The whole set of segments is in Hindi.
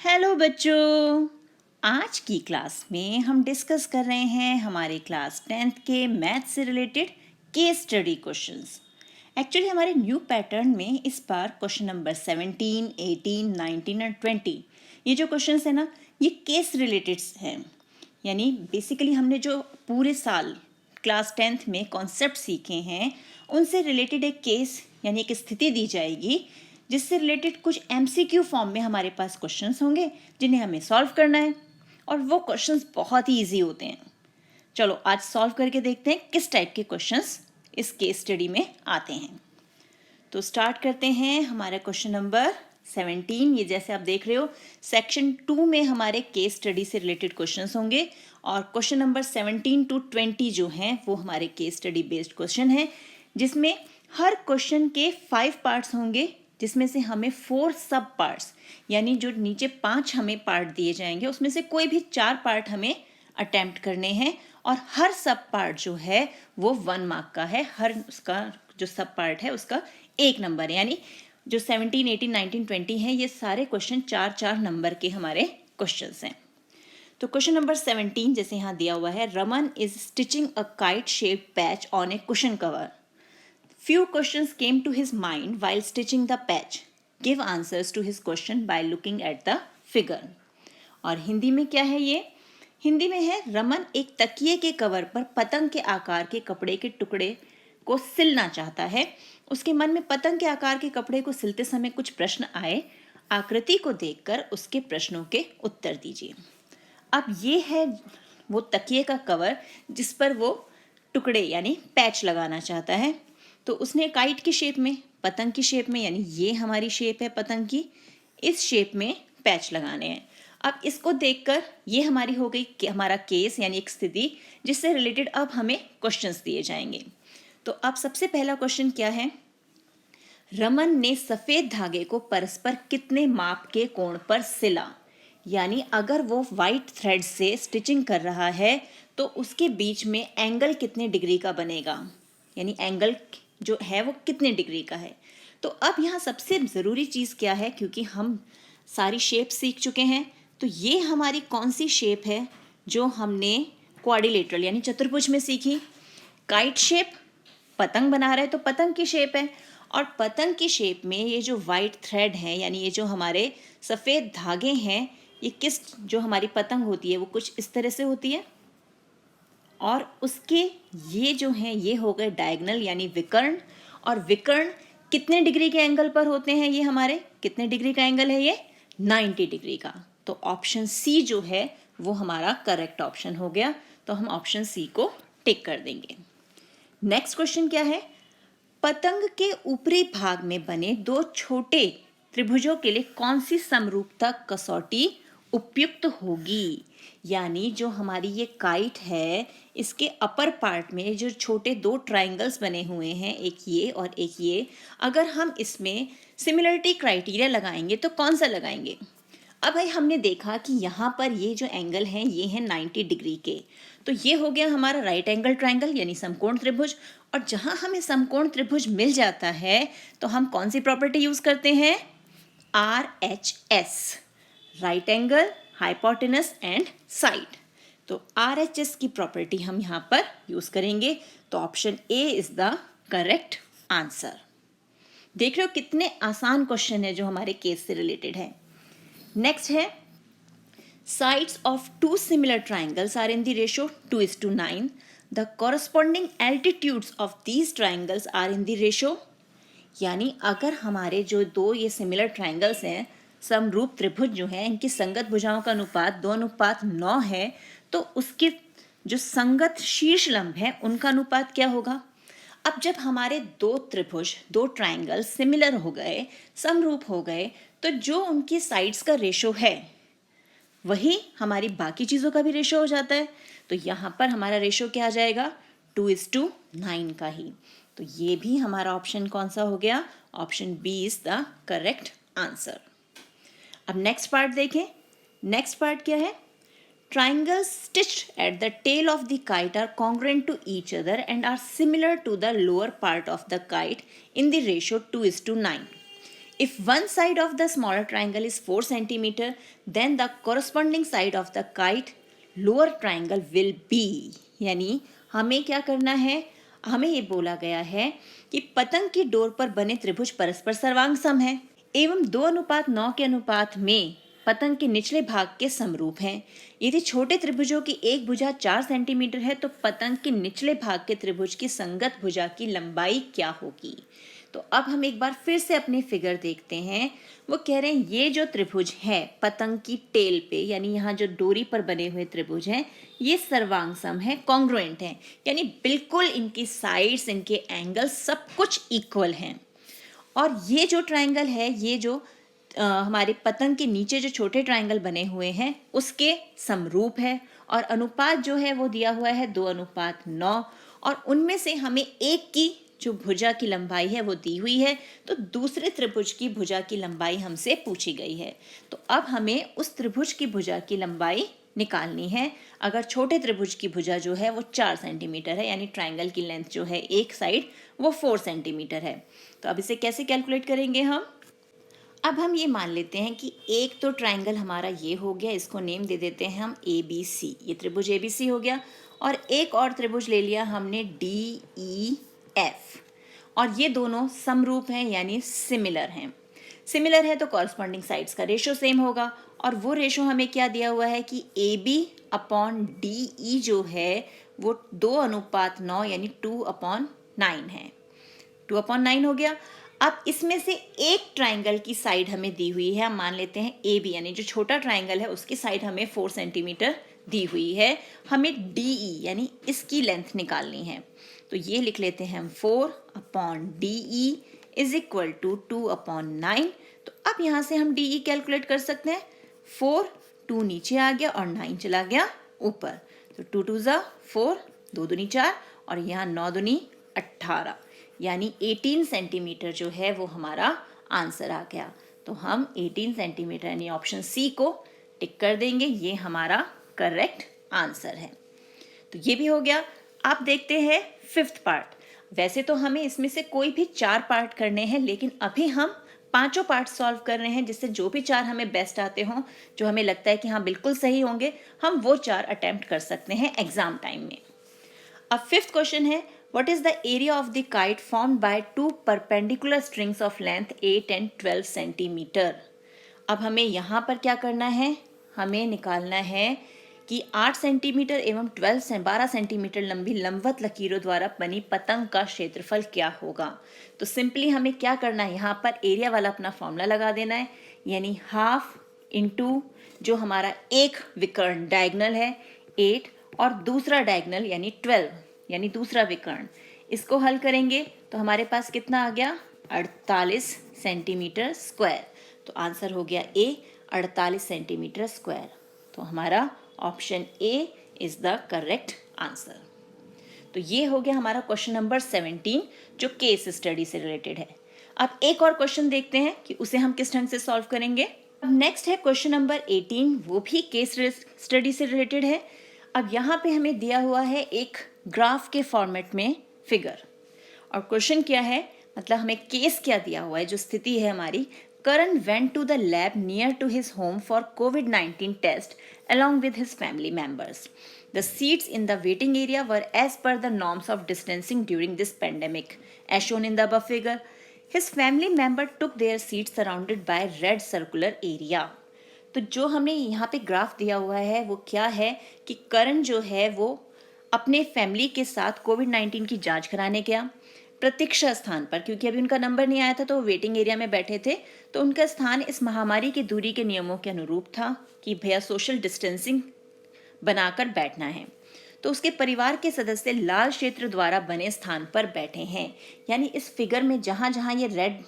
हेलो बच्चों। आज की क्लास में हम डिस्कस कर रहे हैं हमारे क्लास 10th के मैथ से related case study questions. Actually हमारे न्यू पैटर्न में इस बार क्वेश्चन नंबर 17, 18, 19 और 20 ये जो क्वेश्चंस है ना, ये केस रिलेटेड हैं। यानी बेसिकली हमने जो पूरे साल क्लास 10th में कॉन्सेप्ट सीखे हैं उनसे रिलेटेड एक केस यानी एक स्थिति दी जाएगी जिससे रिलेटेड कुछ एमसीक्यू फॉर्म में हमारे पास क्वेश्चंस होंगे जिन्हें हमें सॉल्व करना है। और वो क्वेश्चंस बहुत ही ईजी होते हैं। चलो आज सॉल्व करके देखते हैं किस टाइप के क्वेश्चंस इस केस स्टडी में आते हैं। तो स्टार्ट करते हैं हमारा क्वेश्चन नंबर 17। ये जैसे आप देख रहे हो सेक्शन 2 में हमारे केस स्टडी से रिलेटेड क्वेश्चंस होंगे और क्वेश्चन नंबर 17 to 20 जो हैं वो हमारे केस स्टडी बेस्ड क्वेश्चन हैं, जिसमें हर क्वेश्चन के 5 पार्ट्स होंगे, जिसमें से हमें 4 सब पार्ट्स यानी जो नीचे 5 हमें पार्ट दिए जाएंगे उसमें से कोई भी 4 पार्ट हमें अटेम्प्ट करने हैं। और हर सब पार्ट जो है वो 1 मार्क का है। हर उसका जो सब पार्ट है उसका 1 नंबर है। यानी जो 17, 18, 19, 20 है ये सारे क्वेश्चन 4-4 नंबर के हमारे क्वेश्चंस हैं। तो क्वेश्चन नंबर 17 जैसे यहाँ दिया हुआ है, Raman is stitching a kite shaped patch on A cushion cover. Few questions came to his mind while stitching the patch. Give answers to his question by looking at the figure. और हिंदी में क्या है ये? हिंदी में है, रमन एक तकिए के कवर पर पतंग के आकार के कपड़े के टुकड़े को सिलना चाहता है। उसके मन में पतंग के आकार के कपड़े को सिलते समय कुछ प्रश्न आए। आकृति को देखकर उसके प्रश्नों के उत्तर दीजिए। अब ये है वो तकिए का कवर जिस पर वो टुकड़े यानी पैच लगाना चाहता है। तो उसने काइट की शेप में, पतंग की शेप में, यानी ये हमारी शेप है पतंग की, इस शेप में पैच लगाने हैं। अब इसको देखकर ये हमारी हो गई कि हमारा केस यानी एक स्थिति जिससे रिलेटेड अब हमें क्वेश्चंस दिए जाएंगे। तो अब सबसे पहला क्वेश्चन क्या है, रमन ने सफेद धागे को परस्पर कितने माप के कोण पर सिला। यानी अगर वो वाइट थ्रेड से स्टिचिंग कर रहा है तो उसके बीच में एंगल कितने डिग्री का बनेगा, यानी एंगल जो है वो कितने डिग्री का है। तो अब यहाँ सबसे ज़रूरी चीज़ क्या है, क्योंकि हम सारी शेप सीख चुके हैं, तो ये हमारी कौन सी शेप है जो हमने क्वाड्रिलेटरल यानी चतुर्भुज में सीखी। काइट शेप, पतंग बना रहे तो पतंग की शेप है, और पतंग की शेप में ये जो वाइट थ्रेड है यानी ये जो हमारे सफ़ेद धागे हैं, ये किस जो हमारी पतंग होती है वो कुछ इस तरह से होती है, और उसके ये जो हैं ये हो गए डायगोनल यानी विकर्ण। और विकर्ण कितने डिग्री के एंगल पर होते हैं, ये हमारे कितने डिग्री का एंगल है, ये 90 डिग्री का। तो ऑप्शन सी जो है वो हमारा करेक्ट ऑप्शन हो गया। तो हम ऑप्शन सी को टिक कर देंगे। नेक्स्ट क्वेश्चन क्या है, पतंग के ऊपरी भाग में बने 2 छोटे त्रिभुजों के लिए कौन सी समरूपता कसौटी उपयुक्त होगी। यानी जो हमारी ये काइट है इसके अपर पार्ट में जो छोटे 2 ट्राइंगल्स बने हुए हैं, एक ये और एक ये, अगर हम इसमें सिमिलरिटी क्राइटेरिया लगाएंगे तो कौन सा लगाएंगे। अब भाई हमने देखा कि यहाँ पर ये जो एंगल हैं ये हैं 90 डिग्री के, तो ये हो गया हमारा राइट एंगल ट्राइंगल यानी समकोण त्रिभुज। और जहाँ हमें समकोण त्रिभुज मिल जाता है तो हम कौन सी प्रॉपर्टी यूज़ करते हैं, RHS, right angle, hypotenuse and side. तो RHS की प्रॉपर्टी हम यहाँ पर यूज़ करेंगे। तो option A is the correct answer. देख रहे हो कितने आसान क्वेश्चन है जो हमारे केस से रिलेटेड है। नेक्स्ट है, sides of 2 similar triangles are in the ratio 2:9. The corresponding altitudes of these triangles are in the ratio, यानी अगर हमारे जो 2 ये सिमिलर ट्राइंगल्स हैं, समरूप त्रिभुज जो है, इनकी संगत भुजाओं का अनुपात 2:9 है, तो उसके जो संगत शीर्ष लंब है उनका अनुपात क्या होगा। अब जब हमारे 2 त्रिभुज 2 ट्राइंगल सिमिलर हो गए, समरूप हो गए, तो जो उनकी साइड्स का रेशो है वही हमारी बाकी चीज़ों का भी रेशो हो जाता है। तो यहाँ पर हमारा रेशो क्या आ जाएगा, 2:9 का ही। तो ये भी हमारा ऑप्शन कौन सा हो गया, option B is the correct answer. अब नेक्स्ट पार्ट देखें। नेक्स्ट पार्ट क्या है, triangles stitched at the tail of the kite are congruent to each other and are similar to the lower part of the kite in the ratio 2:9. If one side of the smaller triangle is 4 centimeter, then the corresponding side of the kite lower triangle will be, यानी हमें क्या करना है, हमें ये बोला गया है कि पतंग की डोर पर बने त्रिभुज परस्पर सर्वांग सम है एवं 2:9 के अनुपात में पतंग के निचले भाग के समरूप हैं। यदि छोटे त्रिभुजों की एक भुजा 4 सेंटीमीटर है तो पतंग के निचले भाग के त्रिभुज की संगत भुजा की लंबाई क्या होगी। तो अब हम एक बार फिर से अपनी फिगर देखते हैं। वो कह रहे हैं ये जो त्रिभुज है पतंग की टेल पे, यानी यहाँ जो डोरी पर बने हुए त्रिभुज हैं, ये सर्वांग सम है, कॉन्ग्रुएंट है, यानी बिल्कुल इनकी साइड्स, इनके एंगल सब कुछ इक्वल हैं। और ये जो ट्रायंगल है, ये जो हमारे पतंग के नीचे जो छोटे ट्रायंगल बने हुए हैं उसके समरूप है, और अनुपात जो है वो दिया हुआ है 2:9, और उनमें से हमें एक की जो भुजा की लंबाई है वो दी हुई है, तो दूसरे त्रिभुज की भुजा की लंबाई हमसे पूछी गई है। तो अब हमें उस त्रिभुज की भुजा की लंबाई निकालनी है। अगर छोटे त्रिभुज की भुजा जो है वो 4 सेंटीमीटर है, यानी ट्रायंगल की लेंथ जो है एक साइड वो 4 सेंटीमीटर है। तो अब इसे कैसे कैलकुलेट करेंगे हम। अब हम ये मान लेते हैं कि एक तो ट्रायंगल हमारा ये हो गया, इसको नेम दे देते हैं हम ABC, ये त्रिभुज ABC हो गया, और एक और त्रिभुज ले लिया हमने DEF, और ये दोनों समरूप हैं यानी सिमिलर हैं। सिमिलर है तो कॉरस्पॉन्डिंग साइड्स का रेशो सेम होगा, और वो रेशो हमें क्या दिया हुआ है कि AB/DE जो है वो 2:9 यानी 2/9 है, 2/9 हो गया। अब इसमें से एक ट्रायंगल की साइड हमें दी हुई है, हम मान लेते हैं AB, यानी जो छोटा ट्रायंगल है उसकी साइड हमें 4 सेंटीमीटर दी हुई है, हमें DE यानी इसकी लेंथ निकालनी है। तो ये लिख लेते हैं हम 4/DE इज इक्वल टू 2/9। तो अब यहाँ से हम DE कैलकुलेट कर सकते हैं। 4, 2 नीचे आ गया और 9 चला गया ऊपर, तो 2 2 ज़ा 4, 2 दूनी 4, और यहाँ 9 दूनी 18, यानी 18 सेंटीमीटर जो है वो हमारा आंसर आ गया। तो हम 18 सेंटीमीटर यानी ऑप्शन सी को टिक कर देंगे, ये हमारा करेक्ट आंसर है। तो ये भी हो गया। आप देखते हैं 5th पार्ट। वैसे तो हमें इसमें से कोई भी 4 पार्ट करने हैं, लेकिन अभी हम 5 पार्ट सॉल्व कर रहे हैं, जिससे जो भी 4 हमें बेस्ट आते हों, जो हमें लगता है कि हाँ बिल्कुल सही होंगे, हम वो 4 अटेम्प्ट कर सकते हैं एग्जाम टाइम में। अब 5th क्वेश्चन है, what is the area of the kite formed by 2 perpendicular strings of length 8 and 12 centimeter। अब हमें यहाँ पर क्या करना है, हमें निकालना है कि 8 सेंटीमीटर एवं 12 सेंटीमीटर लंबी लंबवत लकीरों द्वारा बनी पतंग का क्षेत्रफल क्या होगा। तो सिंपली हमें क्या करना है, यहाँ पर एरिया वाला अपना फॉर्मूला लगा देना है, यानी हाफ इंटू जो हमारा एक विकर्ण डायगनल है 8 और दूसरा डायगनल यानी 12 यानी दूसरा विकर्ण, इसको हल करेंगे तो हमारे पास कितना आ गया 48 सेंटीमीटर स्क्वायर। तो आंसर हो गया ए 48 सेंटीमीटर स्क्वायर। तो हमारा option A is the correct answer. तो ये हो गया हमारा क्वेश्चन नंबर 17 जो केस स्टडी से रिलेटेड है। अब एक और क्वेश्चन देखते हैं कि उसे हम किस ढंग से सॉल्व करेंगे। अब नेक्स्ट है क्वेश्चन नंबर 18, वो भी केस स्टडी से रिलेटेड है। अब यहाँ पे हमें दिया हुआ है एक ग्राफ के फॉर्मेट में फिगर, और क्वेश्चन क्या है, मतलब हमें केस क्या दिया हुआ है, जो स्थिति है हमारी। Karan went to the lab near to his home for COVID-19 test along with his family members. The seats in the waiting area were as per the norms of distancing during this pandemic, as shown in the above figure. His family member took their seats surrounded by red circular area. तो जो हमने यहाँ पे ग्राफ दिया हुआ है वो क्या है कि करण जो है वो अपने फैमिली के साथ COVID-19 की जांच कराने गया प्रतीक्षा स्थान पर, क्योंकि अभी उनका नंबर नहीं आया था तो वो वेटिंग एरिया में बैठे थे। तो उनका स्थान इस महामारी की दूरी के नियमों के अनुरूप था कि भैया सोशल डिस्टेंसिंग बनाकर बैठना है। तो उसके परिवार के सदस्य लाल क्षेत्र द्वारा बने स्थान पर बैठे हैं, यानी इस फिगर में जहाँ जहाँ ये रेड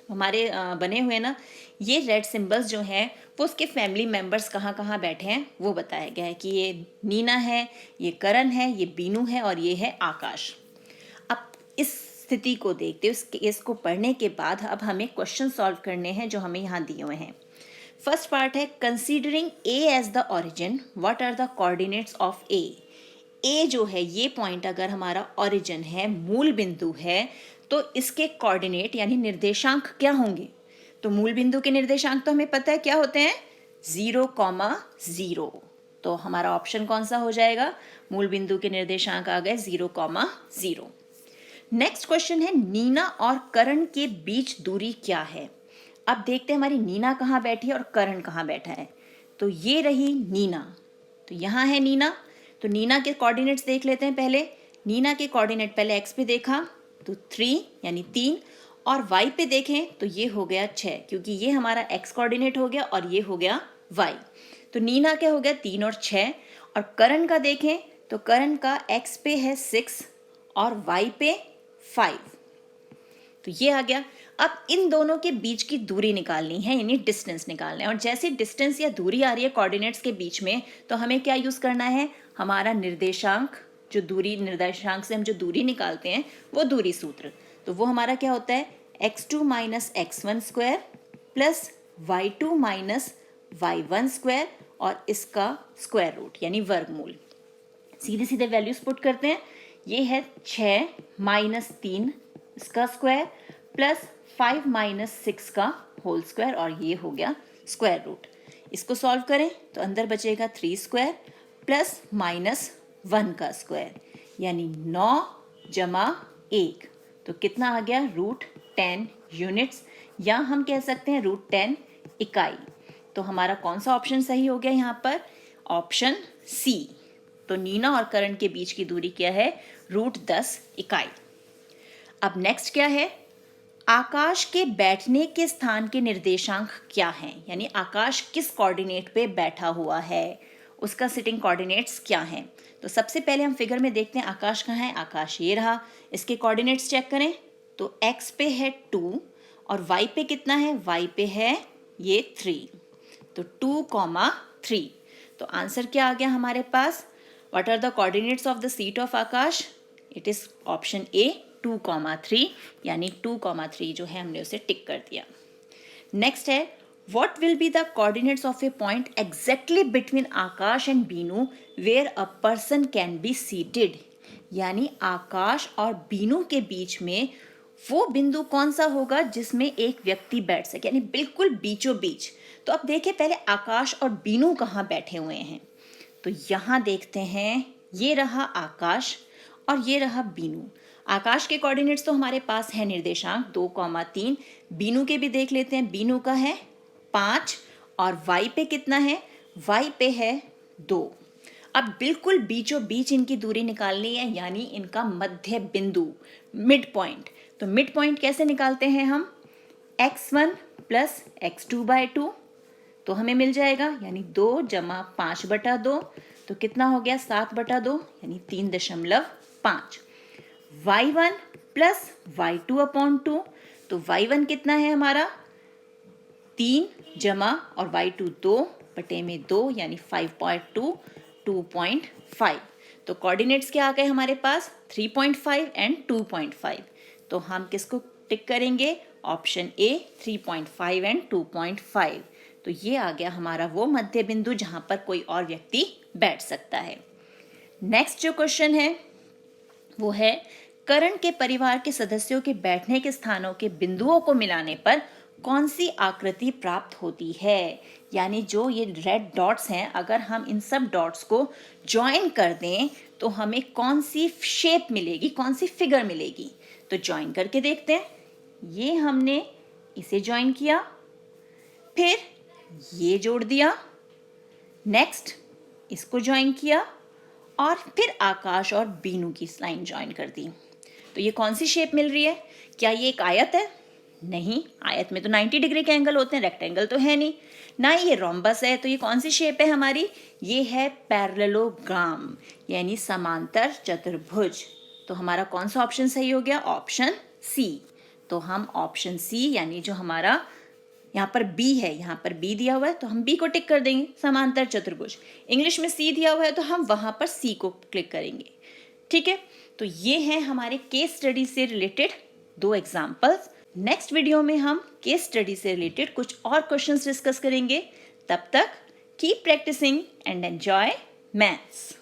हमारे बने हुए ना, ये रेड सिंबल्स जो हैं वो उसके फैमिली मेंबर्स कहाँ कहाँ बैठे हैं वो बताया गया है कि ये नीना है, ये करण है, ये बीनू है और ये है आकाश। अब इस स्थिति को देखते हुए, इस केस को पढ़ने के बाद अब हमें क्वेश्चन सॉल्व करने हैं जो हमें यहाँ दिए हुए हैं। फर्स्ट पार्ट है considering A as the origin what are the coordinates of A. A जो है ये पॉइंट अगर हमारा ओरिजिन है, मूल बिंदु है, तो इसके कोऑर्डिनेट यानी निर्देशांक क्या होंगे। तो मूल बिंदु के निर्देशांक तो हमें पता है क्या होते हैं, 0,0। तो हमारा ऑप्शन कौन सा हो जाएगा, मूल बिंदु के निर्देशांक आ गए 0,0। नेक्स्ट क्वेश्चन है, नीना और करण के बीच दूरी क्या है। अब देखते हैं हमारी नीना कहाँ बैठी है और करण कहाँ बैठा है। तो ये रही नीना, तो यहाँ है नीना। तो नीना के कोऑर्डिनेट्स देख लेते हैं पहले। नीना के कोऑर्डिनेट पहले एक्स पे देखा तो 3 यानी 3, और वाई पे देखें तो ये हो गया 6, क्योंकि ये हमारा एक्स कोऑर्डिनेट हो गया और ये हो गया वाई। तो नीना क्या हो गया 3 और 6। और करण का देखें तो करण का एक्स पे है 6 और वाई पे 5। तो ये आ गया। अब इन दोनों के बीच की दूरी निकालनी है, यानी डिस्टेंस निकालना है। और जैसे डिस्टेंस या दूरी आ रही है कोऑर्डिनेट्स के बीच में, तो हमें क्या यूज करना है, हमारा निर्देशांक, जो दूरी निर्देशांक से हम जो दूरी निकालते हैं वो दूरी सूत्र। तो वो हमारा क्या होता है, x2 minus x1 square plus y2 minus y1 square और इसका स्क्वायर रूट यानी वर्गमूल। सीधे सीधे वैल्यूज पुट करते हैं। ये है 6 माइनस 3 इसका स्क्वायर प्लस 5 माइनस 6 का होल स्क्वायर और ये हो गया स्क्वायर रूट। इसको सॉल्व करें तो अंदर बचेगा 3 स्क्वायर प्लस माइनस 1 का स्क्वायर, यानी 9 जमा 1। तो कितना आ गया, √10 यूनिट्स, या हम कह सकते हैं √10 इकाई। तो हमारा कौन सा ऑप्शन सही हो गया यहाँ पर, ऑप्शन सी। तो नीना और करण के बीच की दूरी क्या है, √10 इकाई। अब नेक्स्ट क्या है, आकाश के बैठने के स्थान के निर्देशांक क्या हैं, यानी आकाश किस कोऑर्डिनेट पे बैठा हुआ है, उसका सिटिंग कोऑर्डिनेट्स क्या हैं। तो सबसे पहले हम फिगर में देखते हैं आकाश कहाँ है। आकाश ये रहा, इसके कोऑर्डिनेट्स चेक करें तो x पे है 2 और y पे कितना है, y पे है ये 3, तो 2,3। तो आंसर क्या आ गया हमारे पास, what are the coordinates of the seat of Aakash, it is option A 2,3, यानी 2,3 जो है हमने उसे टिक कर दिया। नेक्स्ट है, what will be the coordinates of a point exactly between Akash and Binu where a person can be seated, यानी आकाश और बीनू के बीच में वो बिंदु कौन सा होगा जिसमें एक व्यक्ति बैठ सके, यानी बिल्कुल बीचों बीच। तो अब देखिए पहले आकाश और बीनू कहाँ बैठे हुए हैं। तो यहाँ देखते हैं, ये रहा आकाश और ये रहा बीनू। आकाश के कोऑर्डिनेट्स तो हमारे पास है निर्देशांक 2,3। बीनू के भी देख लेते हैं, बीनू का है 5 और y पे कितना है, y पे है 2। अब बिल्कुल बीचों बीच इनकी दूरी निकालनी है, यानी इनका मध्य बिंदु, मिड पॉइंट। तो मिड पॉइंट कैसे निकालते हैं हम, x1 प्लस x2/2, तो हमें मिल जाएगा, यानी 2 जमा 5/2, तो कितना हो गया 7/2, यानी 3.5। y1 प्लस y2/2, तो y1 कितना है हमारा 3 जमा और y2 2/2, यानी 5.2, 2.5। तो कोऑर्डिनेट्स क्या आ गए हमारे पास, 3.5 एंड 2.5। तो हम किसको टिक करेंगे, ऑप्शन ए 3.5 एंड 2.5। तो ये आ गया हमारा वो मध्य बिंदु जहां पर कोई और व्यक्ति बैठ सकता है। नेक्स्ट जो क्वेश्चन है वो है, करण के परिवार के सदस्यों के बैठने के स्थानों के बिंदुओं को मिलाने पर कौन सी आकृति प्राप्त होती है, यानी जो ये रेड डॉट्स हैं, अगर हम इन सब डॉट्स को ज्वाइन कर दें तो हमें कौन सी शेप मिलेगी, कौन सी फिगर मिलेगी। तो ज्वाइन करके देखते हैं। ये हमने इसे ज्वाइन किया, फिर ये जोड़ दिया, नेक्स्ट इसको ज्वाइन किया और फिर आकाश और बीनू की लाइन ज्वाइन कर दी। तो ये कौन सी शेप मिल रही है, क्या ये एक आयत है, नहीं, आयत में तो 90 डिग्री के एंगल होते हैं, रेक्टेंगल तो है नहीं, ना ये रोम्बस है। तो ये कौन सी शेप है हमारी, ये है पैरेललोग्राम, यानी समांतर चतुर्भुज। तो हमारा कौन सा ऑप्शन सही हो गया, ऑप्शन सी। तो हम ऑप्शन सी, यानी जो हमारा यहाँ पर बी है, यहाँ पर बी दिया हुआ है तो हम बी को टिक कर देंगे, समांतर चतुर्भुज। इंग्लिश में सी दिया हुआ है तो हम वहां पर सी को क्लिक करेंगे, ठीक है। तो ये है हमारे केस स्टडी से रिलेटेड 2 एग्जाम्पल्स। नेक्स्ट वीडियो में हम केस स्टडी से रिलेटेड कुछ और क्वेश्चंस डिस्कस करेंगे। तब तक keep practising and enjoy maths.